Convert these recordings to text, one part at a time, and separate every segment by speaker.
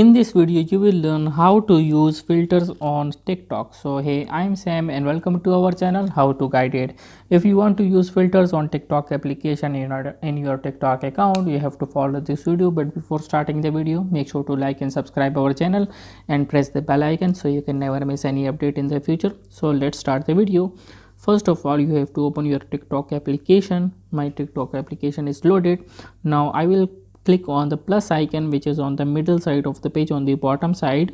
Speaker 1: In this video, you will learn how to use filters on TikTok. So hey, I'm Sam and welcome to our channel How to Guided. If you want to use filters on TikTok application in your TikTok account, you have to follow this video. But before starting the video, make sure to like and subscribe our channel and press the bell icon so you can never miss any update in the future. So let's start the video. First of all, you have to open your TikTok application. My TikTok application is loaded. Now I will click on the plus icon which is on the middle side of the page on the bottom side.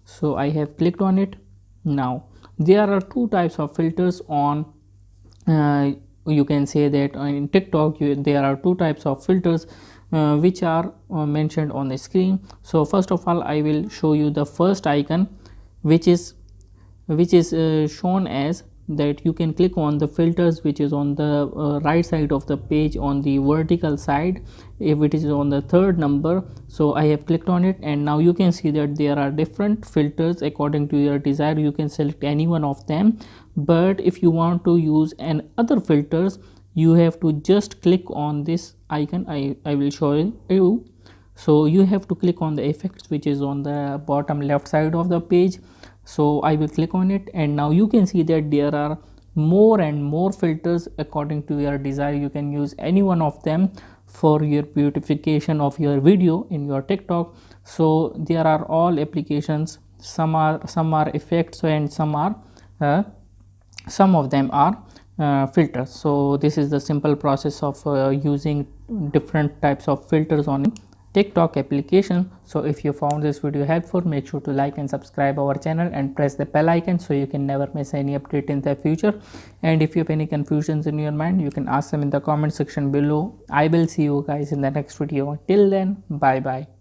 Speaker 1: So I have clicked on it. Now there are two types of filters on you can say that in TikTok there are two types of filters which are mentioned on the screen. So first of all, I will show you the first icon which is shown as that you can click on the filters which is on the right side of the page on the vertical side. If it is on the third number, so I have clicked on it, and now you can see that there are different filters according to your desire. You can select any one of them, but if you want to use an other filters, you have to just click on this icon. I will show you. So you have to click on the effects which is on the bottom left side of the page. So I will click on it, and now you can see that there are more and more filters according to your desire. You can use any one of them for your beautification of your video in your TikTok. So there are all applications. Some are effects, and some of them are filters. So this is the simple process of using different types of filters on TikTok application. So if you found this video helpful, make sure to like and subscribe our channel and press the bell icon so you can never miss any update in the future. And if you have any confusions in your mind, you can ask them in the comment section below. I will see you guys in the next video. Till then, bye bye.